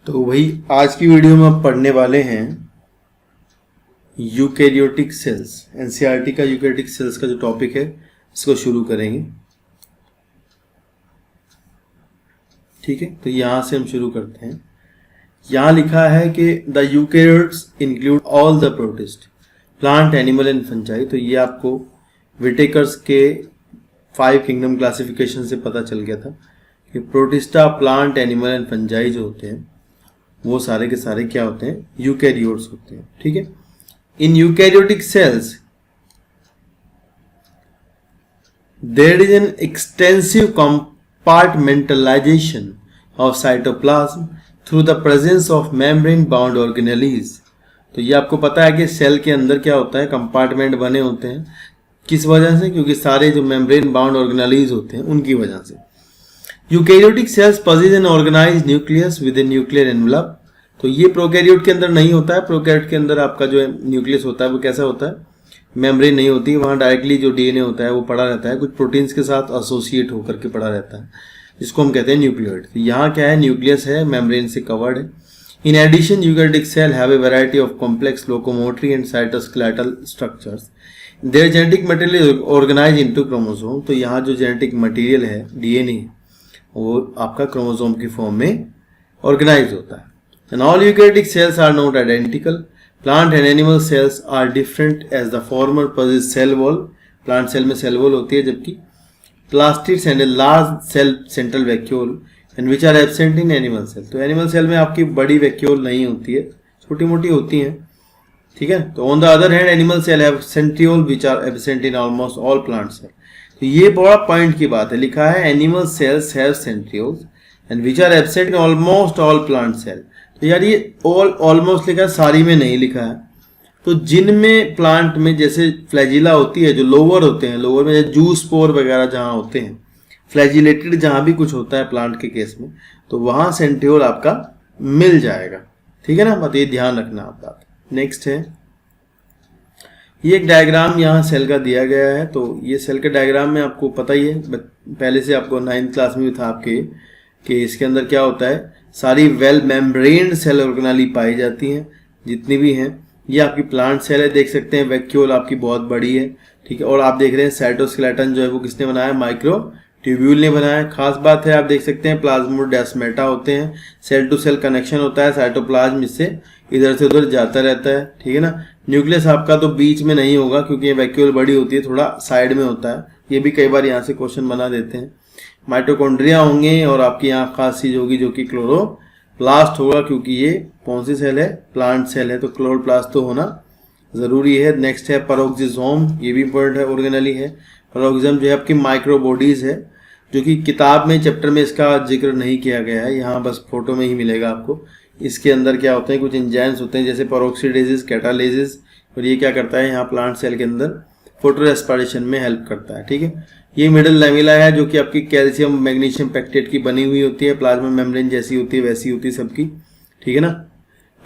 तो वही आज की वीडियो में हम पढ़ने वाले हैं यूकैरियोटिक सेल्स। एनसीईआरटी का यूकैरियोटिक सेल्स का जो टॉपिक है इसको शुरू करेंगे। ठीक है, तो यहाँ से हम शुरू करते हैं। यहाँ लिखा है कि the eukaryotes include all the protist plant animal and fungi. तो ये आपको विटेकर्स के 5 किंगडम क्लासिफिकेशन से पता चल गया था कि protista, plant animal and fungi जो होते हैं वो सारे के सारे क्या होते हैं, यूकैरियोट्स होते हैं। ठीक है, in eukaryotic cells there is an extensive compartmentalization of cytoplasm through the presence of membrane bound organelles. तो ये आपको पता है कि सेल के अंदर क्या होता है, कंपार्टमेंट बने होते हैं। किस वजह से? क्योंकि सारे जो मेम्ब्रेन बाउंड ऑर्गेनेलीज होते हैं उनकी वजह से। Eukaryotic cells possess an organized nucleus with a nuclear envelope। तो ये प्रोकैरियोट के अंदर नहीं होता है। प्रोकैरियोट के अंदर आपका जो न्यूक्लियस होता है वो कैसा होता है, मेम्ब्रेन नहीं होती, वहाँ डायरेक्टली जो डीएनए होता है वो पड़ा रहता है, कुछ प्रोटीन्स के साथ एसोसिएट होकर के पड़ा रहता है, जिसको हम कहते हैं न्यूक्लियोइड। तो यहाँ क्या है, न्यूक्लियस है, मेम्ब्रेन से कवर्ड है। In addition eukaryotic cell have a variety of complex locomotory and cytoskeletal structures. Their genetic material is organized into chromosome. तो यहाँ जो जेनेटिक मटेरियल है, डीएनए, वो आपका क्रोमोसोम की फॉर्म में ऑर्गेनाइज होता है। And all eukaryotic cells are not identical. Plant and animal cells are different as the former possess cell wall. Plant cell में सेल वॉल होती है, जबकि plastids and a large cell central vacuole and which are absent in animal cell. तो animal cell में आपकी बड़ी vacuole नहीं होती है, छोटी मोटी होती हैं। ठीक है, तो on the other hand animal cell have centriole which are absent in almost all plant cell. तो ये बड़ा पॉइंट की बात है, लिखा है animal cells have centrioles and which are absent in almost all plant cell. तो यार ये ऑल ऑलमोस्ट लिखा है, सारी में नहीं लिखा है। तो जिनमें प्लांट में जैसे फ्लैजिला होती है, जो लोअर होते हैं, लोअर में जूस पोर वगैरह जहाँ होते हैं, फ्लैजिलेटेड जहाँ भी कुछ होता है प्लांट के केस में, तो वहाँ सेंट्रियोल आपका मिल जाएगा। ठीक है ना, बात ये ध्यान रखना आप बात। नेक्स्ट है, ये एक डायग्राम यहाँ सेल का दिया गया है। तो ये सेल के डायग्राम में आपको पता ही है, पहले से आपको 9th क्लास में भी था आपके, कि इसके अंदर क्या होता है, सारी वेल मेम्ब्रेन्ड सेल ऑर्गेनेली पाई जाती हैं जितनी भी हैं। ये आपकी प्लांट सेल है, देख सकते हैं वैक्यूल आपकी बहुत बड़ी है। ठीक है, और आप देख रहे हैं साइटोस्केलेटन जो है वो किसने बनाया, माइक्रो ट्यूब्यूल ने बनाया। खास बात है, आप देख सकते हैं प्लाज्मोडेस्माटा होते हैं, सेल टू सेल कनेक्शन होता है, साइटोप्लाज्म इससे इधर से उधर जाता रहता है। ठीक है ना, न्यूक्लियस आपका तो बीच में नहीं होगा क्योंकि ये वैक्यूल बड़ी होती है, थोड़ा साइड में होता है। ये भी कई बार यहाँ से क्वेश्चन बना देते हैं। माइटोकॉन्ड्रिया होंगे और आपकी यहाँ खास चीज होगी जो कि क्लोरोप्लास्ट होगा, क्योंकि ये कौन सी सेल है, प्लांट सेल है, तो क्लोरोप्लास्ट तो होना जरूरी है। नेक्स्ट है पेरोक्सिसोम, ये भी इंपॉर्टेंट है, ऑर्गेनेली है। पेरोक्सिसम जो है आपकी माइक्रोबॉडीज है, जो कि किताब में चैप्टर में इसका जिक्र नहीं किया गया है, यहाँ बस फोटो में ही मिलेगा आपको। इसके अंदर क्या होते हैं, कुछ एंजाइम्स होते हैं जैसे पेरोक्सीडेजेस, कैटालेजेस, और ये क्या करता है यहाँ प्लांट सेल के अंदर फोटो रेस्पिरेशन में हेल्प करता है। ठीक है, ये मिडल लैमेला है जो कि आपकी कैल्शियम मैग्नीशियम पैक्टेट की बनी हुई होती है, प्लाज्मा मेम्ब्रेन जैसी होती है वैसी होती है सबकी। ठीक है ना,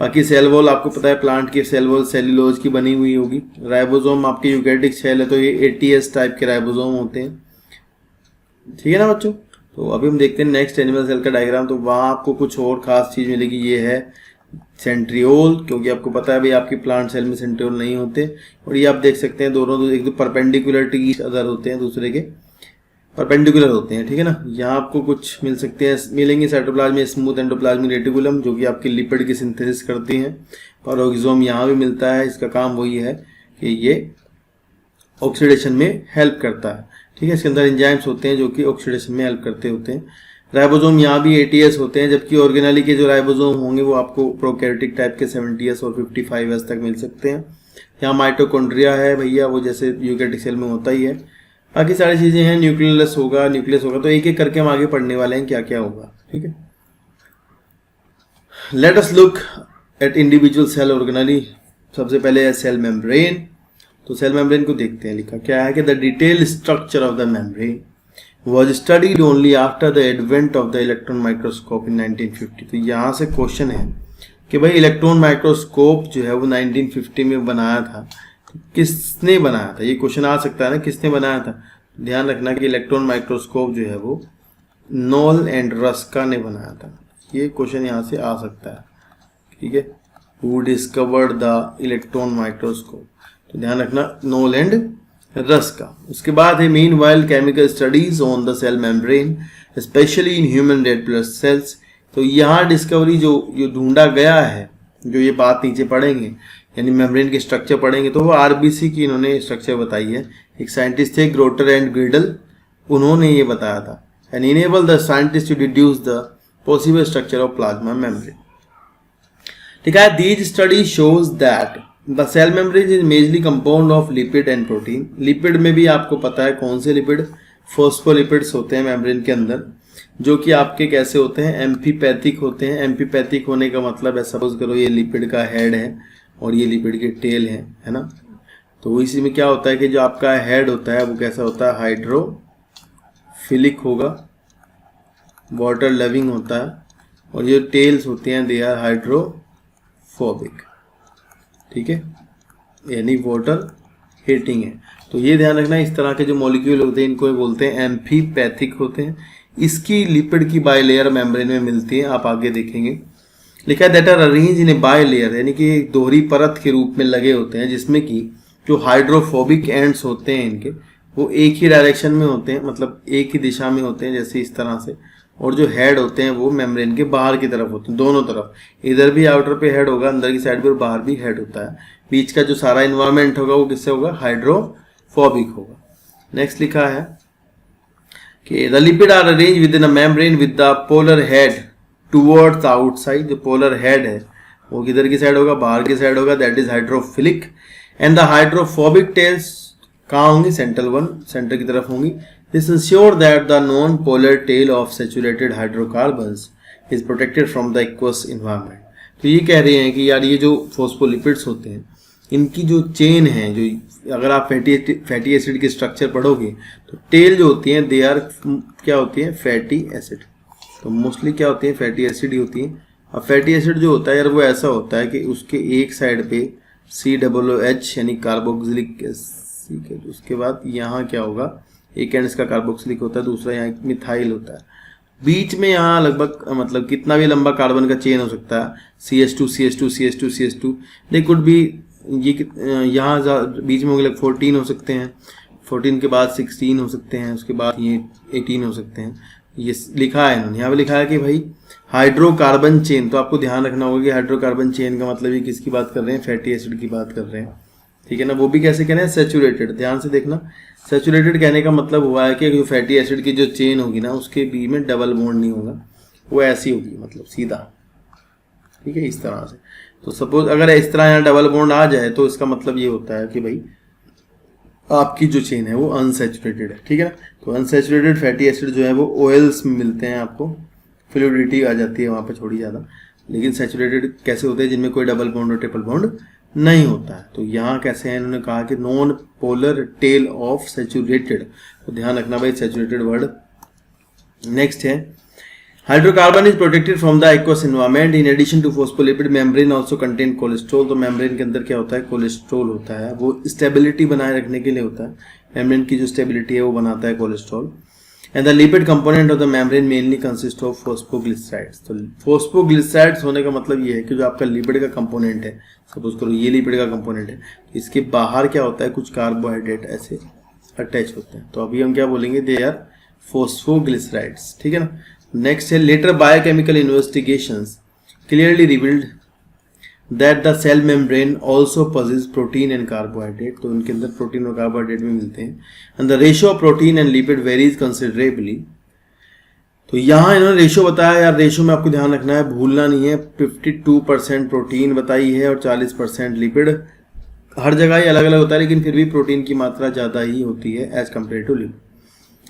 बाकी सेल वॉल आपको पता है, प्लांट की सेल वॉल सेल्यूलोज की बनी हुई होगी। राइबोसोम आपके यूकैरियोटिक सेल है तो ये ATS टाइप के राइबोसोम होते हैं। ठीक है ना बच्चों, तो अभी हम देखते हैं नेक्स्ट एनिमल सेल का डायग्राम। तो वहाँ आपको कुछ और खास चीज मिलेगी, ये है सेंट्रियोल, क्योंकि आपको पता है भाई आपकी प्लांट सेल में सेंट्रियोल नहीं होते। और ये आप देख सकते हैं दोनों एक दो परपेंडिकुलर टू ईच अदर होते हैं, दूसरे के परपेंडिकुलर होते हैं। ठीक है ना, यहाँ आपको कुछ मिल सकते हैं, मिलेंगे साइटोप्लाज्म में स्मूथ एंडोप्लाज्मिक रेटिकुलम जो कि आपकी लिपिड की सिंथेसिस करती हैं। पेरोक्सिसोम यहाँ भी मिलता है, इसका काम वही है कि ये ऑक्सीडेशन में हेल्प करता है। ठीक है, इसके अंदर एंजाइम्स होते हैं जो कि ऑक्सीडेशन में हेल्प करते होते हैं। राइबोसोम यहाँ भी ATS होते हैं, जबकि ऑर्गेनेली के जो राइबोसोम होंगे वो आपको प्रोकैरियोटिक टाइप के 70S और 55S तक मिल सकते हैं। यहाँ माइटोकॉन्ड्रिया है भैया, वो जैसे यूकैरियोटिक सेल में होता ही है। बाकी सारी चीजें हैं, न्यूक्लियस होगा, तो एक एक करके हम आगे पढ़ने वाले हैं क्या क्या होगा। ठीक है, let us look at individual cell organelle. सबसे पहले है सेल मेम्ब्रेन। तो सेल मेम्ब्रेन को देखते हैं, लिखा क्या है कि the detail structure of the membrane was studied only after the advent of the electron microscope in 1950। तो यहाँ से क्वेश्चन है कि भाई इलेक्ट्रॉन माइक्रोस्कोप जो है वो 1950 में बनाया था, तो किसने बनाया था, ये क्वेश्चन आ सकता है ना, किसने बनाया था। ध्यान रखना कि इलेक्ट्रॉन माइक्रोस्कोप जो है वो नोल एंड रस्का ने बनाया था। ये क्वेश्चन यहाँ से आ सकता है, ठीक है। Who discovered the electron microscope, तो ध्यान रखना नोल एंड रस का। उसके बाद है meanwhile chemical studies on the cell membrane specially in human red blood cells. तो यहाँ डिस्कवरी जो ढूंढा गया है, जो ये बात नीचे पढ़ेंगे यानी मेम्ब्रेन के स्ट्रक्चर पढ़ेंगे, तो वो आरबीसी की इन्होंने स्ट्रक्चर बताई है। एक साइंटिस्ट थे ग्रोटर एंड ग्रिडल, उन्होंने ये बताया था। And enable the scientist to deduce the possible structure of plasma membrane. ठीक है, these study shows that the cell membrane is majorly compound of lipid and protein. Lipid में भी आपको पता है कौन से लिपिड, फॉस्फोलिपिड्स होते हैं मेम्ब्रेन के अंदर, जो कि आपके कैसे होते हैं, एम्फीपैथिक होते हैं। एम्फीपैथिक होने का मतलब है, सपोज करो ये लिपिड का हेड है और ये लिपिड के टेल है ना। तो इसी में क्या होता है कि जो आपका हेड होता है वो कैसा होता है, हाइड्रोफिलिक होगा, वाटर लविंग होता है, और ये टेल्स होते हैं दे आर हाइड्रोफोबिक, ठीक है, यानी वाटर हीटिंग है। तो ये ध्यान रखना, इस तरह के जो मॉलिक्यूल होते हैं इनको बोलते हैं एम्फीपैथिक होते हैं। इसकी लिपिड की बायलेयर मेम्ब्रेन में मिलती है, आप आगे देखेंगे। लिखा है that are arrange in a bilayer, यानी कि एक दोहरी परत के रूप में लगे होते हैं, जिसमें कि जो हाइड्रोफोबिक एंड्स होते हैं इनके वो एक ही डायरेक्शन में होते हैं, मतलब एक ही दिशा में होते हैं, जैसे इस तरह से। और जो हेड होते हैं वो मेम्ब्रेन के बाहर की तरफ होते हैं, दोनों तरफ, इधर भी आउटर पे हेड होगा, अंदर की साइड पे, और बाहर भी हेड होता है। बीच का जो सारा इन्वायरमेंट होगा वो किससे होगा, हाइड्रोफोबिक होगा। नेक्स्ट लिखा है कि the lipid are arrange within a membrane with the polar head towards the outside. जो पोलर हेड है वो किधर की साइड होगा, बाहर की साइड होगा, that is hydrophilic. And the hydrophobic tails कहाँ होंगी, सेंट्रल वन, सेंटर की तरफ होंगी। This ensure that the non polar tail of saturated hydrocarbons is protected from the aqueous environment. तो ये कह रहे हैं कि यार ये जो फॉस्फोलिपिड्स होते हैं इनकी जो चेन है, जो अगर आप फैटी एसिड की स्ट्रक्चर पढ़ोगे तो टेल जो होती हैं दे आर क्या होती है, फैटी एसिड। तो मोस्टली क्या होती है, फैटी एसिड ही होती है। अब फैटी एसिड जो होता है यार वो ऐसा होता है कि उसके एक साइड पे COOH यानी कार्बोक्सिलिक एसिड, उसके बाद यहाँ क्या होगा, एक एंड इसका कार्बोक्सिलिक होता है, दूसरा यहाँ मिथाइल होता है। बीच में यहाँ लगभग मतलब कितना भी लंबा कार्बन का चेन हो सकता है, CH2 CH2 CH2 CH2, they could भी, ये यहाँ बीच में होंगे 14 हो सकते हैं, 14 के बाद 16 हो सकते हैं, उसके बाद ये 18 हो सकते हैं। ये लिखा है इन्होंने, यहाँ पे लिखा है कि भाई हाइड्रोकार्बन चेन। तो आपको ध्यान रखना होगा कि हाइड्रोकार्बन चेन का मतलब ये किसकी बात कर रहे हैं, फैटी एसिड की बात कर रहे हैं, ठीक है ना। वो भी कैसे कह रहे हैं, सैचुरेटेड। ध्यान से देखना, सैचुरेटेड कहने का मतलब हुआ है कि जो फैटी एसिड की जो चेन होगी ना उसके बीच में डबल बॉन्ड नहीं होगा, वो ऐसी होगी, मतलब सीधा, ठीक है, इस तरह से। तो सपोज अगर इस तरह यहाँ डबल बॉन्ड आ जाए तो इसका मतलब ये होता है कि भाई आपकी जो चेन है वो अनसैचुरेटेड है, ठीक है ना। तो अनसैचुरेटेड फैटी एसिड जो है वो ऑयल्स में मिलते हैं, आपको फ्लूइडिटी आ जाती है वहाँ पे थोड़ी ज़्यादा। लेकिन सैचुरेटेड कैसे होते हैं, जिनमें कोई डबल बॉन्ड और ट्रिपल बॉन्ड नहीं होता है। तो यहाँ कैसे है, इन्होंने कहा कि non polar tail of saturated. तो ध्यान रखना भाई, सैचुरेटेड वर्ड। नेक्स्ट है hydrocarbon is protected from the aqueous environment in addition to phospholipid membrane also contain cholesterol. तो मेम्ब्रेन के अंदर क्या होता है, कोलेस्ट्रॉल होता है, वो स्टेबिलिटी बनाए रखने के लिए होता है। मेम्ब्रेन की जो स्टेबिलिटी है वो बनाता है cholesterol. And the lipid component of the membrane mainly consist of phosphoglycerides. तो फॉस्फोग्लिसराइड्स होने का मतलब ये है कि जो आपका लिपिड का कंपोनेंट है, सपोज करो ये लिपिड का कंपोनेंट है, इसके बाहर क्या होता है, कुछ कार्बोहाइड्रेट ऐसे अटैच होते हैं। तो अभी हम क्या बोलेंगे, दे आर फॉस्फोग्लिसराइड्स, ठीक है ना। नेक्स्ट है later biochemical investigations clearly revealed that the cell membrane also possess protein and carbohydrate. तो उनके अंदर प्रोटीन और कार्बोहाइड्रेट भी मिलते हैं। And the ratio of protein and lipid varies considerably. तो यहाँ इन्होंने रेशियो बताया, यार रेशियो में आपको ध्यान रखना है, भूलना नहीं है। 52% प्रोटीन बताई है और 40% लिपिड। हर जगह ही अलग अलग होता है, लेकिन फिर भी प्रोटीन की मात्रा ज़्यादा ही होती है एज कम्पेयर टू लिपिड।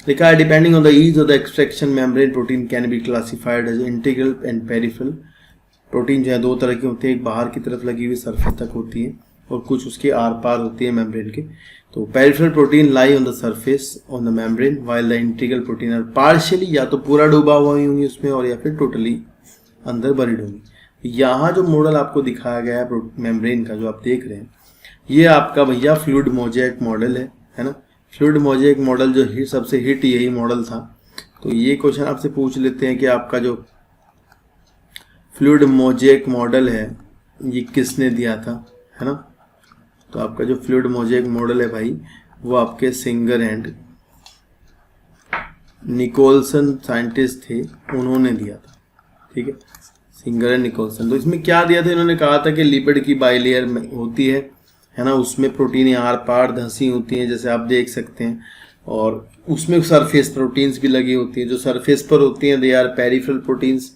लिखा है depending on the ease of the extraction membrane protein can be classified as integral and peripheral. Protein जो है दो तरह की होती है, एक बाहर की तरफ लगी हुई सरफेस तक होती है और कुछ उसके आर पार होती है मेम्ब्रेन के। तो peripheral protein lie on the surface on the membrane while the integral protein are partially, या तो पूरा डूबा हुआ ही होंगी उसमें और या फिर टोटली अंदर बरीड होंगी। यहाँ जो मॉडल आपको दिखाया गया है मेम्ब्रेन का जो आप देख रहे हैं, ये आपका भैया फ्लूइड मोज़ेक मॉडल है ना। फ्लूइड मोज़ेक मॉडल जो सबसे हिट यही मॉडल था। तो ये क्वेश्चन आपसे पूछ लेते हैं कि आपका जो फ्लूइड मोज़ेक मॉडल है ये किसने दिया था, है ना। तो आपका जो फ्लूइड मोज़ेक मॉडल है भाई वो आपके सिंगर एंड निकोलसन साइंटिस्ट थे, उन्होंने दिया था, ठीक है, सिंगर एंड निकोलसन। तो इसमें क्या दिया था, इन्होंने कहा था कि लिपिड की बाइलेयर होती है ना, उसमें प्रोटीन आर पार धंसी होती हैं जैसे आप देख सकते हैं, और उसमें सरफेस प्रोटीन्स भी लगी होती हैं। जो सरफेस पर होती हैं दे आर पेरिफेरल प्रोटीन्स,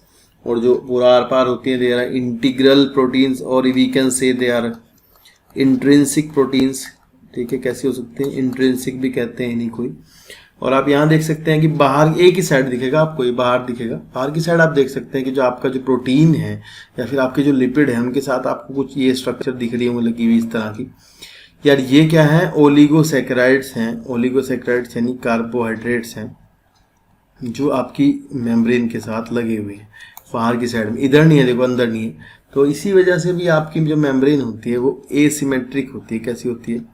और जो पूरा आर पार होती हैं दे आर इंटीग्रल प्रोटीन्स, और we can say they are intrinsic proteins, ठीक है। कैसे हो सकते हैं, इंट्रिंसिक भी कहते हैं इन्हीं कोई। और आप यहाँ देख सकते हैं कि बाहर एक ही साइड दिखेगा आपको, ये बाहर दिखेगा, बाहर की साइड आप देख सकते हैं कि जो आपका जो प्रोटीन है या फिर आपके जो लिपिड है उनके साथ आपको कुछ ये स्ट्रक्चर दिख रही है वो लगी हुई इस तरह की। यार ये क्या है, ओलिगोसैकेराइड्स हैं। ओलिगोसैकेराइड्स यानी कार्बोहाइड्रेट्स हैं जो आपकी मेम्ब्रेन के साथ लगे हुए हैं बाहर की साइड में, इधर नहीं है, देखो अंदर नहीं है। तो इसी वजह से भी आपकी जो मेम्ब्रेन होती है वो एसिमेट्रिक होती है। कैसी होती है,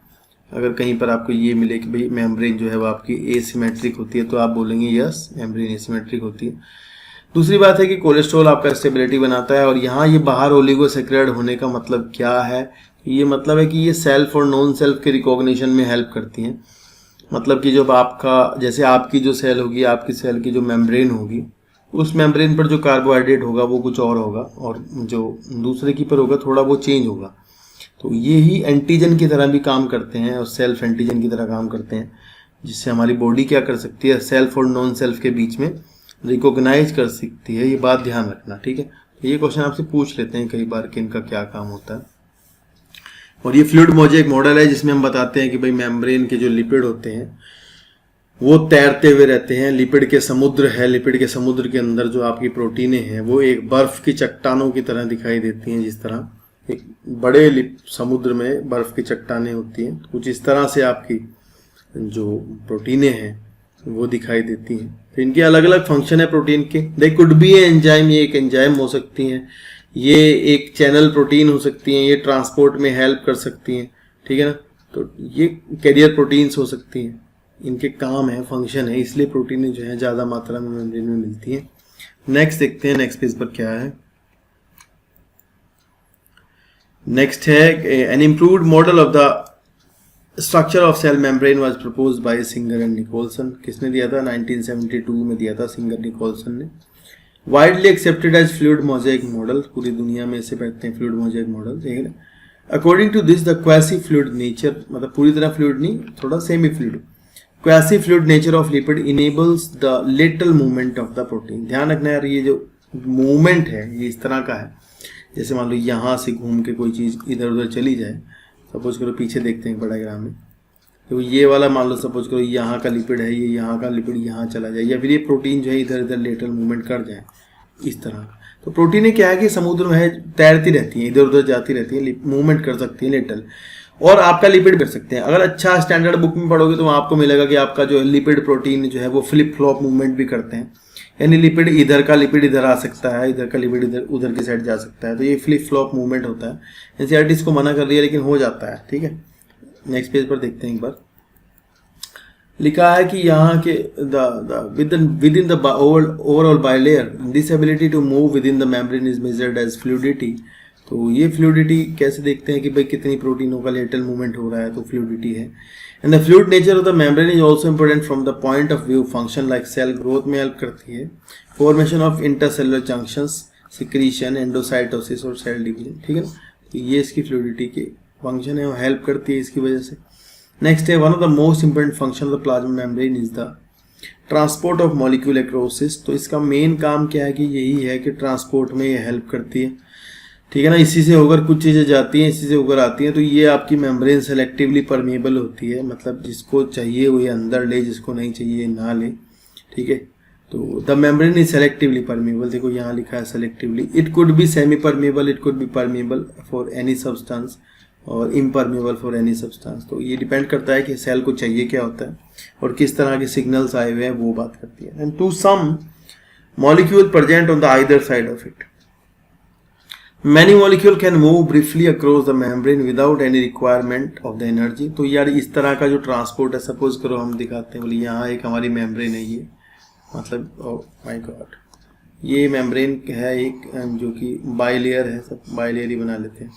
अगर कहीं पर आपको ये मिले कि भाई मेम्ब्रेन जो है वो आपकी एसिमेट्रिक होती है तो आप बोलेंगे यस मेम्ब्रेन एसिमेट्रिक होती है। दूसरी बात है कि कोलेस्ट्रॉल आपका स्टेबिलिटी बनाता है, और यहाँ ये बाहर ओलिगोसैकेराइड होने का मतलब क्या है, ये मतलब है कि ये सेल्फ और नॉन सेल्फ के रिकॉग्निशन में हेल्प करती हैं। मतलब कि जब आपका, जैसे आपकी जो सेल होगी, आपकी सेल की जो मेम्ब्रेन होगी, उस मेम्ब्रेन पर जो कार्बोहाइड्रेट होगा वो कुछ और होगा, और जो दूसरे की पर होगा थोड़ा वो चेंज होगा। तो ये ही एंटीजन की तरह भी काम करते हैं और सेल्फ एंटीजन की तरह काम करते हैं, जिससे हमारी बॉडी क्या कर सकती है, सेल्फ और नॉन सेल्फ के बीच में रिकॉग्नाइज कर सकती है। ये बात ध्यान रखना, ठीक है। तो ये क्वेश्चन आपसे पूछ लेते हैं कई बार कि इनका क्या काम होता है। और ये फ्लूइड मोज़ेक मॉडल है जिसमें हम बताते हैं कि भाई मेम्ब्रेन के जो लिपिड होते हैं वो तैरते हुए रहते हैं। लिपिड के समुद्र है, लिपिड के समुद्र के अंदर जो आपकी प्रोटीनें हैं वो एक बर्फ की चट्टानों की तरह दिखाई देती हैं। जिस तरह एक बड़े समुद्र में बर्फ की चट्टानें होती हैं, कुछ इस तरह से आपकी जो प्रोटीनें हैं वो दिखाई देती हैं। तो इनके अलग अलग फंक्शन है प्रोटीन के। दे कुड बी एंजाइम, ये एक एंजाइम हो सकती हैं, ये एक चैनल प्रोटीन हो सकती हैं, ये ट्रांसपोर्ट में हेल्प कर सकती हैं, ठीक है ना। तो ये कैरियर प्रोटीन्स हो सकती हैं, इनके काम है, फंक्शन है, इसलिए प्रोटीनें जो है ज़्यादा मात्रा में मेम्ब्रेन में मिलती हैं। नेक्स्ट देखते हैं, नेक्स्ट पेज पर क्या है। नेक्स्ट है an improved model of the structure of cell membrane was proposed by Singer and Nicolson. किसने दिया था, 1972 में दिया था सिंगर निकोलसन ने। Widely accepted as fluid mosaic model, पूरी दुनिया में इसे कहते हैं फ्लूइड मोज़ेक मॉडल, ठीक है। According to this the quasi fluid nature, मतलब पूरी तरह फ्लूइड नहीं, थोड़ा semi fluid, quasi fluid nature of lipid enables the lateral movement of the protein. ध्यान रखना यार, ये जो मूवमेंट है ये इस तरह का है, जैसे मान लो यहाँ से घूम के कोई चीज़ इधर उधर चली जाए, सपोज करो पीछे देखते हैं डायग्राम में, तो ये वाला मान लो सपोज करो यहाँ का लिपिड है, ये यहाँ का लिपिड यहाँ चला जाए, या फिर ये प्रोटीन जो है इधर इधर लेटरल मूवमेंट कर जाए इस तरह। तो प्रोटीनें क्या है कि समुद्र में है, तैरती रहती हैं, इधर उधर जाती रहती हैं, मूवमेंट कर सकती हैं लेटरल, और आपका लिपिड कर सकते हैं। अगर अच्छा स्टैंडर्ड बुक में पढ़ोगे तो आपको मिलेगा कि आपका जो लिपिड प्रोटीन जो है वो फ्लिप फ्लॉप मूवमेंट भी करते हैं, यानी लिपिड इधर का लिपिड इधर आ सकता है, इधर का लिपिड इधर उधर की साइड जा सकता है। तो ये फ्लिप फ्लॉप मूवमेंट होता है। एनसीईआरटी इसको मना कर रही है लेकिन हो जाता है, ठीक है। नेक्स्ट पेज पर देखते हैं एक बार। लिखा है कि यहाँ के within the overall bilayer this ability to move within the membrane is measured as fluidity. तो ये फ्लूइडिटी कैसे देखते हैं कि भाई कितनी प्रोटीनों का लेटरल मूवमेंट हो रहा है, तो फ्लूइडिटी है। And the fluid nature of the membrane is also important from the point of view function like cell growth में हेल्प करती है, formation of intercellular junctions, secretion, endocytosis और सेल डिवीजन, ठीक है ना। तो ये इसकी फ्लूइडिटी के फंक्शन है, वो हेल्प करती है इसकी वजह से। नेक्स्ट है one of the most important function of the plasma membrane is the transport of molecule across. तो इसका मेन काम क्या है कि यही है कि ट्रांसपोर्ट में ये हेल्प करती है, ठीक है ना। इसी से होकर कुछ चीज़ें जाती हैं, इसी से होकर आती हैं। तो ये आपकी मेम्ब्रेन सेलेक्टिवली परमेबल होती है, मतलब जिसको चाहिए वो ये अंदर ले, जिसको नहीं चाहिए ना ले, ठीक है। तो the membrane is selectively permeable, देखो यहाँ लिखा है selectively. It could B semi permeable, it could B permeable for any substance और इम्परमेबल फॉर एनी सब्सटेंस। तो ये डिपेंड करता है कि सेल को चाहिए क्या होता है और किस तरह के सिग्नल्स आए हुए हैं, वो बात करती है। And to some molecule present on the either side of it, many molecule can move briefly across the membrane without any requirement of the energy। तो यार इस तरह का जो ट्रांसपोर्ट है, सपोज करो हम दिखाते हैं, बोले यहाँ एक हमारी मेम्ब्रेन है, ये मतलब ओह माय गॉड, ये मेम्ब्रेन है एक जो कि बाइलेयर है, सब बाइलेयर ही बना लेते हैं।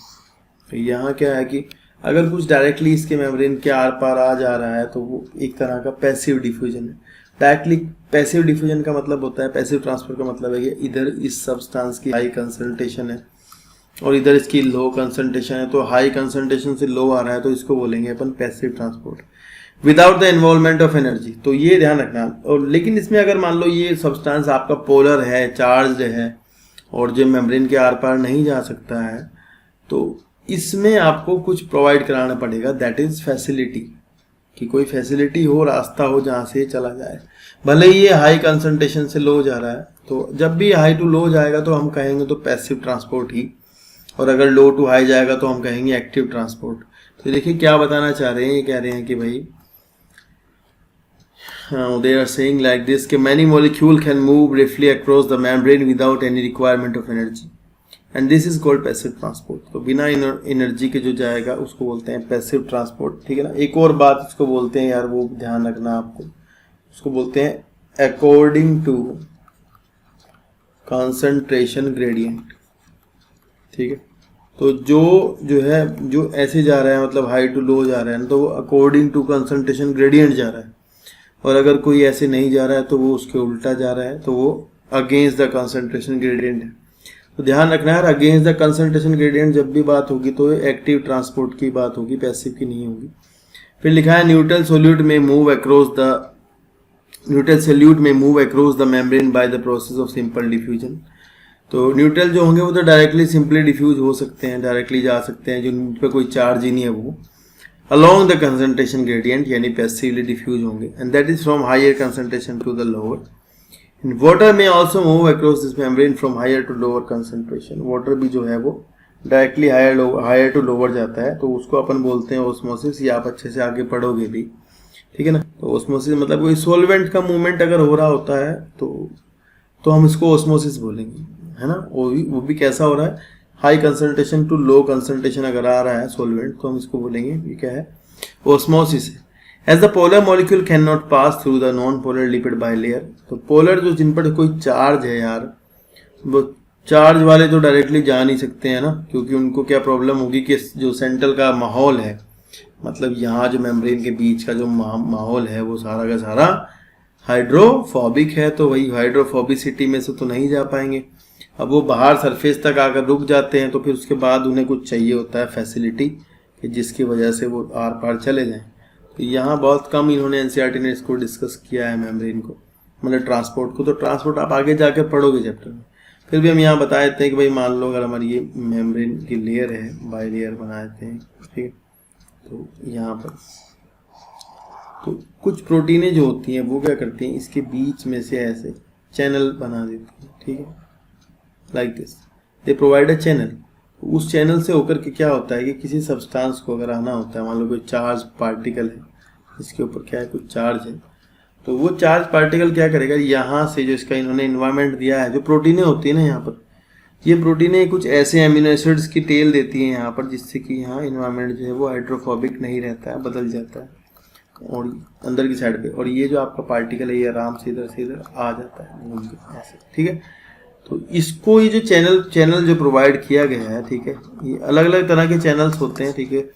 तो यहाँ क्या है कि अगर कुछ डायरेक्टली इसके मेम्ब्रेन के आर पार आ जा रहा है तो वो एक तरह का पैसिव डिफ्यूजन है। डायरेक्टली पैसिव डिफ्यूजन का मतलब होता है, पैसिव ट्रांसफर का मतलब है कि इधर इस सब्सटेंस की हाई कंसंट्रेशन है और इधर इसकी लो कंसंट्रेशन है, तो हाई कंसंट्रेशन से लो आ रहा है तो इसको बोलेंगे अपन passive transport without the involvement of energy. तो ये ध्यान रखना। और लेकिन इसमें अगर मान लो ये सब्सटेंस आपका पोलर है, चार्ज्ड है और जो मेम्ब्रेन के आर पार नहीं जा सकता है, तो इसमें आपको कुछ प्रोवाइड कराना पड़ेगा, दैट इज फैसिलिटी, कि कोई फैसिलिटी हो, रास्ता हो जहाँ से चला जाए। भले ही ये हाई कंसंट्रेशन से लो जा रहा है, तो जब भी हाई टू लो जाएगा तो हम कहेंगे तो पैसिव ट्रांसपोर्ट ही, और अगर लो टू हाई जाएगा तो हम कहेंगे एक्टिव ट्रांसपोर्ट। तो देखिए क्या बताना चाह रहे हैं, ये कह रहे हैं कि भाई they are saying like this कि many molecule can move briefly across the membrane without any requirement of energy and this is called passive transport। तो बिना एनर्जी के जो जाएगा उसको बोलते हैं पैसिव ट्रांसपोर्ट, ठीक है ना। एक और बात इसको बोलते हैं यार, वो ध्यान रखना आपको, उसको बोलते हैं अकॉर्डिंग टू कंसंट्रेशन ग्रेडियंट, ठीक है। तो जो है जो ऐसे जा रहा है, मतलब हाई टू लो जा रहा है ना, तो वो अकॉर्डिंग टू कंसंट्रेशन ग्रेडियंट जा रहा है, और अगर कोई ऐसे नहीं जा रहा है तो वो उसके उल्टा जा रहा है, तो वो अगेंस्ट द कंसंट्रेशन ग्रेडियंट है। तो ध्यान रखना है, अगेंस्ट द कंसंट्रेशन ग्रेडियंट जब भी बात होगी तो एक्टिव ट्रांसपोर्ट की बात होगी, पैसिव की नहीं होगी। फिर लिखा है न्यूट्रल सोल्यूट में move across the membrane by the process of simple diffusion. तो न्यूट्रल जो होंगे वो तो डायरेक्टली सिंपली डिफ्यूज हो सकते हैं, डायरेक्टली जा सकते हैं, जिन पे कोई चार्ज ही नहीं है वो along the concentration gradient यानी passively diffuse होंगे, and that is from higher concentration to the lower। And water may also move across this membrane from higher to lower concentration। water भी जो है वो डायरेक्टली higher to lower जाता है, तो उसको अपन बोलते हैं osmosis, या आप अच्छे से आगे पढ़ोगे भी, ठीक है ना। तो osmosis मतलब कोई solvent का मूवमेंट अगर हो रहा होता है तो हम इसको osmosis बोलेंगे, है ना। वो भी कैसा हो रहा है, high concentration to low concentration अगर आ रहा है सोलवेंट, तो हम इसको बोलेंगे ये क्या है, ओस्मोसिस है। As the polar molecule can not pass through the non polar lipid bilayer. तो पोलर जो जिन पर कोई चार्ज है यार, वो चार्ज वाले तो डायरेक्टली जा नहीं सकते हैं ना, क्योंकि उनको क्या प्रॉब्लम होगी कि जो सेंट्रल का माहौल है, मतलब यहाँ जो मेम्ब्रेन के बीच का जो माहौल है वो सारा का सारा हाइड्रोफोबिक है, तो वही हाइड्रोफोबिसिटी में से तो नहीं जा पाएंगे। अब वो बाहर सरफेस तक आकर रुक जाते हैं, तो फिर उसके बाद उन्हें कुछ चाहिए होता है फैसिलिटी, कि जिसकी वजह से वो आर पार चले जाएं। तो यहाँ बहुत कम इन्होंने एनसीईआरटी ने इसको डिस्कस किया है मेम्ब्रेन को, मतलब ट्रांसपोर्ट को। तो ट्रांसपोर्ट आप आगे जाकर पढ़ोगे चैप्टर में। फिर भी हम यहाँ बता देते हैं कि भाई मान लो अगर हमारी ये मेम्ब्रेन की लेयर है, बाई लेयर बना देते हैं, ठीक है। तो यहाँ पर तो कुछ प्रोटीनें जो होती हैं वो क्या करती हैं, इसके बीच में से ऐसे चैनल बना देती हैं, ठीक है, like this. They provide a channel. उस चैनल से होकर के क्या होता है कि किसी सब्सटेंस को अगर आना होता है, मान लो कोई चार्ज पार्टिकल है, इसके ऊपर क्या है, कुछ चार्ज है, तो वो चार्ज पार्टिकल क्या करेगा, यहाँ से जो इसका इन्होंने इन्वायरमेंट दिया है, जो प्रोटीनें होती है ना यहाँ पर, ये प्रोटीनें कुछ ऐसे एमिनो एसिड्स की टेल देती हैं यहाँ पर, जिससे कि यहाँ इन्वायरमेंट जो है वो हाइड्रोफोबिक नहीं रहता है, बदल जाता है और अंदर की साइड पे, और ये जो आपका पार्टिकल है ये आराम से इधर आ जाता है घूम के ऐसे, ठीक है। तो इसको ये जो चैनल जो प्रोवाइड किया गया है, ठीक है, ये अलग अलग तरह के चैनल्स होते हैं, ठीक है।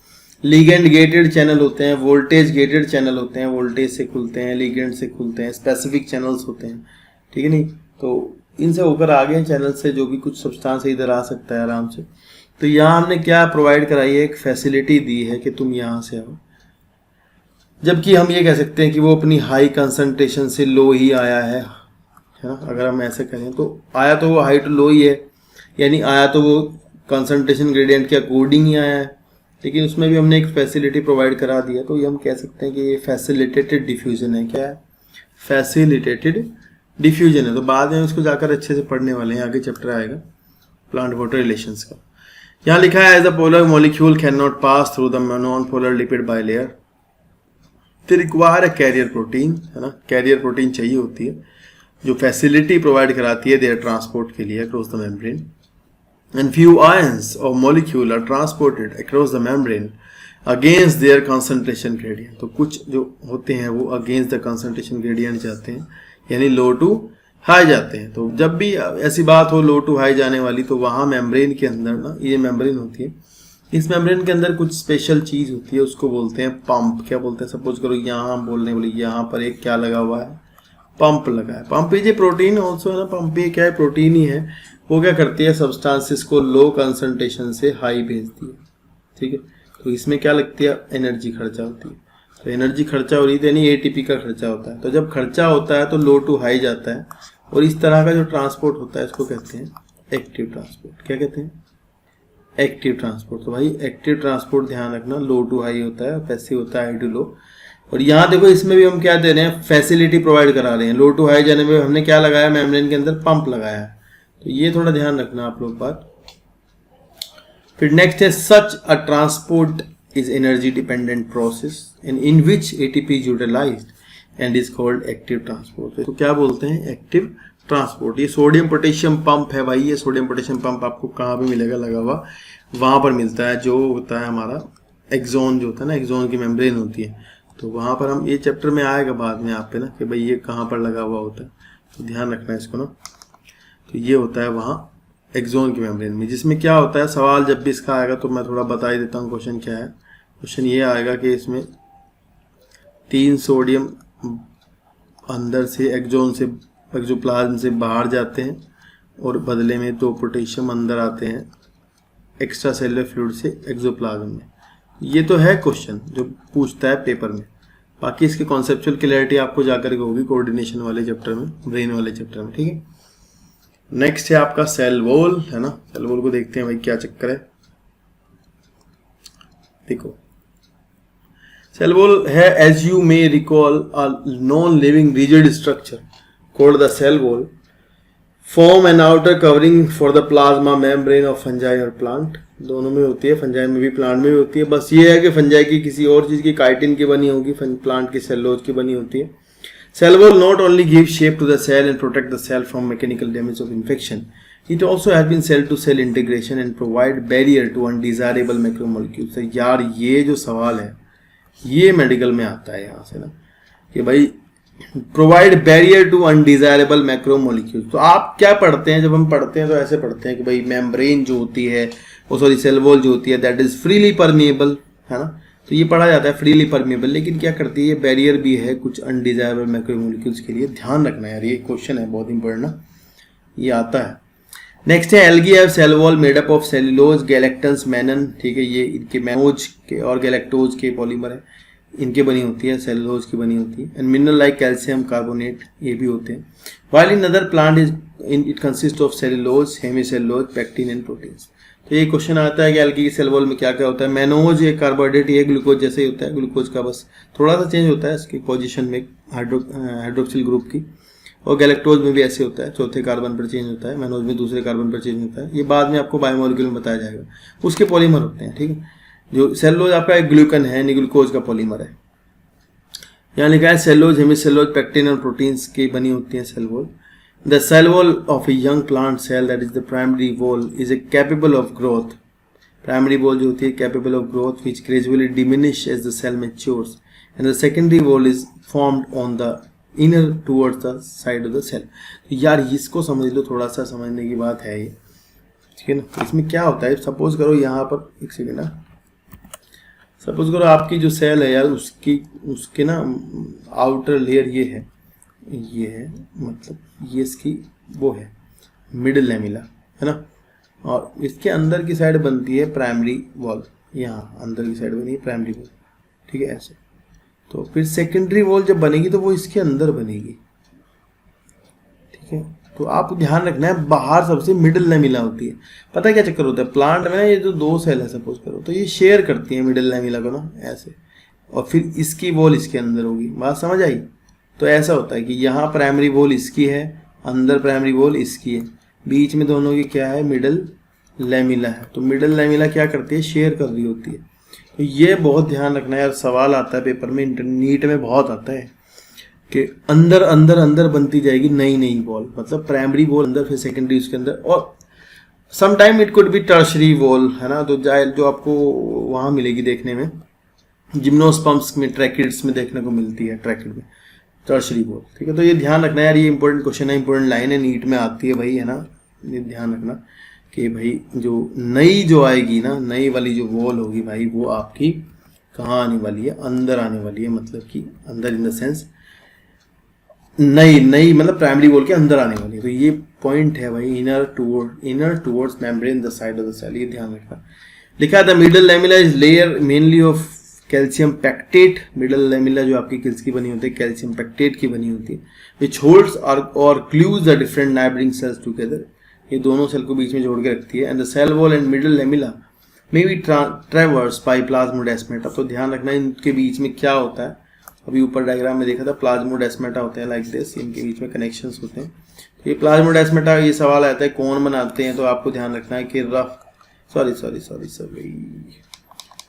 लिगेंड गेटेड चैनल होते हैं, वोल्टेज गेटेड चैनल होते हैं, वोल्टेज से खुलते हैं, लिगेंड से खुलते हैं, स्पेसिफिक चैनल्स होते हैं, ठीक है नहीं। तो इनसे होकर आगे हैं चैनल से जो भी कुछ सब्सटेंस इधर आ सकता है आराम से। तो यहाँ हमने क्या प्रोवाइड कराई है, एक फैसिलिटी दी है कि तुम यहाँ से आओ, जबकि हम ये कह सकते हैं कि वो अपनी हाई कंसंट्रेशन से लो ही आया है ना। अगर हम ऐसे करें तो आया तो वो हाई टू लो ही है, यानी आया तो वो कंसंट्रेशन ग्रेडियंट के अकॉर्डिंग ही आया है, लेकिन उसमें भी हमने एक फैसिलिटी प्रोवाइड करा दिया। तो ये हम कह सकते हैं कि ये फैसिलिटेटेड डिफ्यूजन है। क्या है, फैसिलिटेटेड डिफ्यूजन है। तो बाद में इसको जाकर अच्छे से पढ़ने वाले हैं, आगे चैप्टर आएगा प्लांट वाटर रिलेशंस का। यहाँ लिखा है as the polar molecule can not pass through the non polar lipid bilayer, they require a carrier protein, है ना। कैरियर प्रोटीन चाहिए होती है जो फैसिलिटी प्रोवाइड कराती है देयर ट्रांसपोर्ट के लिए across the membrane. And few ions और molecule are transported across the membrane against their concentration gradient. तो कुछ जो होते हैं वो अगेंस्ट द कंसंट्रेशन ग्रेडियंट जाते हैं, यानी लो टू हाई जाते हैं। तो जब भी ऐसी बात हो लो टू हाई जाने वाली, तो वहाँ मेम्ब्रेन के अंदर ना, ये मेम्ब्रेन होती है, इस मेम्ब्रेन के अंदर कुछ स्पेशल चीज होती है, उसको बोलते हैं पंप। क्या बोलते हैं? सपोज करो यहाँ हम बोलने बोले यहाँ पर एक क्या लगा हुआ है, पंप लगा है। Pump is a protein also है ना, पंप भी क्या है, प्रोटीन ही है। वो क्या करती है, सब्सटेंसेस को लो कंसंट्रेशन से हाई भेजती है, ठीक है। तो इसमें क्या लगती है, एनर्जी खर्चा होती है। तो एनर्जी खर्चा हो रही है, यानी एटीपी का खर्चा होता है। तो जब खर्चा होता है तो लो टू हाई जाता है, और इस तरह का जो ट्रांसपोर्ट होता है इसको कहते हैं एक्टिव ट्रांसपोर्ट। क्या कहते हैं? Active transport. तो भाई एक्टिव ट्रांसपोर्ट ध्यान रखना, लो टू हाई होता है, पैसिव होता है हाई टू लो। और यहाँ देखो इसमें भी हम क्या दे रहे हैं, फैसिलिटी प्रोवाइड करा रहे हैं। लो टू हाई जाने में हमने क्या लगाया, मेम्ब्रेन के अंदर पंप लगाया है। तो ये थोड़ा ध्यान रखना आप लोग बात। फिर नेक्स्ट है, such a transport is energy dependent process and in which ATP is utilised and is called active transport. तो क्या बोलते हैं, एक्टिव ट्रांसपोर्ट। ये सोडियम पोटेशियम पंप है भाई। ये सोडियम पोटेशियम पंप आपको कहाँ पे मिलेगा, लगा हुआ वहां पर मिलता है, जो होता है हमारा एक्सोन, जो होता है ना, एक्सोन की मेम्ब्रेन होती है। तो वहां पर हम, ये चैप्टर में आएगा बाद में आप पे ना, कि भाई ये कहाँ पर लगा हुआ होता है, तो ध्यान रखना है इसको ना। तो ये होता है वहाँ एक्सोन की मेम्ब्रेन में, जिसमें क्या होता है, सवाल जब भी इसका आएगा तो मैं थोड़ा बता ही देता हूँ क्वेश्चन क्या है। क्वेश्चन ये आएगा कि इसमें 3 सोडियम अंदर से एक्सोन से, एक्सोप्लाज्म से बाहर जाते हैं, और बदले में 2 पोटेशियम अंदर आते हैं एक्स्ट्रा सेलुलर फ्लूइड से एक्सोप्लाज्म में। ये तो है क्वेश्चन जो पूछता है पेपर में। बाकी इसकी कॉन्सेप्चुअल क्लैरिटी आपको जाकर के होगी कोऑर्डिनेशन वाले चैप्टर में, ब्रेन वाले चैप्टर में, ठीक है। नेक्स्ट है आपका सेल वॉल, है ना। सेल वॉल को देखते हैं भाई क्या चक्कर है। देखो सेल वॉल है, as you may recall a non living rigid structure called the cell wall, form an outer covering for the plasma membrane of fungi or plant। दोनों में होती है, फंजाई में भी प्लांट में भी होती है। बस ये है कि फंजाई की किसी और चीज की, काइटिन की बनी होगी, प्लांट की सेलुलोज की बनी होती है। Cell wall not only gives shape to the cell and protect the cell from mechanical damage of infection, it also has been cell to cell integration and provide barrier to undesirable macromolecules। तो यार ये जो सवाल है ये medical में आता है यहाँ से ना, कि भाई provide barrier to undesirable macromolecules. तो आप क्या पढ़ते हैं, जब हम पढ़ते हैं तो ऐसे पढ़ते हैं कि भाई मेम्ब्रेन जो होती है, वो सॉरी सेल वॉल जो होती है, दैट इज फ्रीली परमिएबल, है ना। तो ये पढ़ा जाता है फ्रीली परमिएबल, लेकिन क्या करती है, ये बैरियर भी है कुछ अनडिजायरेबल मैक्रोमोलिक्यूल्स के लिए। ध्यान रखना यार, ये क्वेश्चन है बहुत इंपॉर्टेंट ना, ये आता है। नेक्स्ट है, algae have cell wall made up of cellulose, galactans, mannan, ठीक है। ये इनके मैनोज के और गैलेक्टोज के पॉलीमर है, इनके बनी होती है, सेलुलोज की बनी होती है। And mineral like calcium carbonate, ये भी होते हैं। While in other plant it consist of cellulose, hemicellulose, pectin and proteins. तो ये क्वेश्चन आता है कि एल्गी की सेल वॉल में क्या क्या होता है। मैनोज एक कार्बोहाइड्रेट, ये ग्लूकोज जैसे ही होता है, ग्लूकोज का बस थोड़ा सा चेंज होता है इसकी पोजीशन में, हाइड्रोक्सिल ग्रुप की। और गैलेक्टोज में भी ऐसे होता है, चौथे कार्बन पर चेंज होता है, मैनोज में दूसरे कार्बन पर चेंज होता है। ये बाद में आपको बायोमोलिक्यूल में बताया जाएगा, उसके पॉलीमर होते हैं, ठीक है। जो सेलुलोज आपका एक ग्लूकन है, ग्लूकोज का पॉलीमर है। यहाँ लिखा है सेलुलोज, हेमीसेलुलोज, पेक्टिन और प्रोटीन्स की बनी होती है cell wall. The cell wall of a young plant cell that is the primary wall is a capable of growth. Primary wall जो होती है capable of growth which gradually diminish as the cell matures and the secondary wall is formed on the inner towards the side of the cell. तो यार इसको समझ लो, थोड़ा सा समझने की बात है ये, ठीक है ना। इसमें क्या होता है, सपोज करो यहाँ पर एक सेकेंड ना, सपोज करो आपकी जो सेल है यार, उसके ना आउटर लेयर ये है मतलब ये इसकी वो है मिडिल लैमिला, है ना। और इसके अंदर की साइड बनती है प्राइमरी वॉल, यहाँ अंदर की साइड बनी है प्राइमरी वॉल, ठीक है ऐसे। तो फिर सेकेंडरी वॉल जब बनेगी तो वो इसके अंदर बनेगी, ठीक है। तो आप ध्यान रखना है, बाहर सबसे मिडिल लैमिला होती है। पता है क्या चक्कर होता है प्लांट में ना, ये जो 2 सेल है सपोज करो, तो ये शेयर करती है मिडिल लैमिला को ना ऐसे, और फिर इसकी वॉल इसके अंदर होगी। बात समझ आई? तो ऐसा होता है कि यहाँ प्राइमरी वॉल इसकी है, अंदर प्राइमरी वॉल इसकी है, बीच में दोनों की क्या है, मिडिल लैमिला है। तो मिडिल लैमिला क्या करती है, शेयर कर रही होती है। तो ये बहुत ध्यान रखना है यार, सवाल आता है पेपर में, नीट में बहुत आता है कि अंदर अंदर अंदर बनती जाएगी नई नई वॉल, मतलब प्राइमरी वॉल अंदर, फिर सेकेंडरी उसके अंदर, और some time it could be tertiary wall, है ना। तो जो आपको वहाँ मिलेगी देखने में, जिम्नोस्पर्म्स में, ट्रैकिड्स में देखने को मिलती है, ट्रैकिड में। Tertiary wall. ठीक है, तो ये ध्यान रखना यार, ये इंपॉर्टेंट क्वेश्चन है, इंपॉर्टेंट लाइन है, नीट में आती है भाई, है ना। ये ध्यान रखना कि भाई जो नई जो आएगी ना, नई वाली जो वॉल होगी भाई, वो आपकी कहाँ आने वाली है, अंदर आने वाली है, मतलब कि अंदर इन द सेंस नई मतलब प्राइमरी वॉल के अंदर आने वाली है। तो ये पॉइंट है भाई, inner towards membrane the side of the cell, ये ध्यान रखना। लिखा था middle lamella is layer mainly of calcium pectate. Middle lamella जो आपकी किल्स की बनी होती है, कैल्शियम पैक्टेट की बनी होती है, विच होल्ड्स और glues the different neighbouring cells together. ये दोनों सेल को बीच में जोड़ के रखती है। And the cell wall and middle lamella may be traverse by plasmodesmata. तो ध्यान रखना इनके बीच में क्या होता है, अभी ऊपर डायग्राम में देखा था, प्लाज्मोडेस्माटा होते हैं लाइक दिस, इनके बीच में कनेक्शंस होते हैं। तो ये प्लाज्मोडेस्माटा, ये सवाल आता है कौन बनाते हैं, तो आपको ध्यान रखना है कि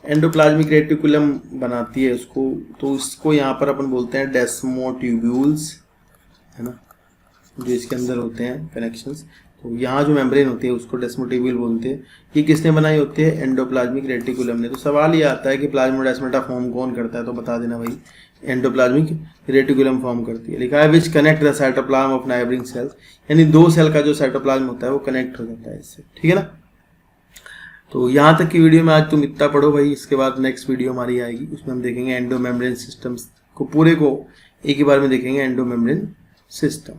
एंडोप्लाज्मिक रेटिकुलम बनाती है उसको। तो इसको यहाँ पर अपन बोलते हैं डेस्मोट्यूब्यूल्स, है ना, जो इसके अंदर होते हैं कनेक्शंस। तो यहाँ जो मेम्ब्रेन होती है उसको डेस्मोट्यूब्यूल बोलते हैं। ये किसने बनाई होती है, एंडोप्लाज्मिक रेटिकुलम ने। तो सवाल ये आता है कि प्लाज्मोडेस्माटा फॉर्म कौन करता है, तो बता देना भाई, एंडोप्लाज्मिक रेटिकुलम फॉर्म करती है। लिखा है which connect the cytoplasm of neighbouring cells, यानी दो सेल का जो साइटोप्लाज्म होता है वो कनेक्ट हो जाता है इससे। ठीक है ना। तो यहाँ तक की वीडियो में आज तुम इतना पढ़ो भाई, इसके बाद नेक्स्ट वीडियो हमारी आएगी, उसमें हम देखेंगे एंडोमेम्ब्रेन सिस्टम्स को, पूरे को एक ही बार में देखेंगे, एंडोमेम्ब्रेन सिस्टम।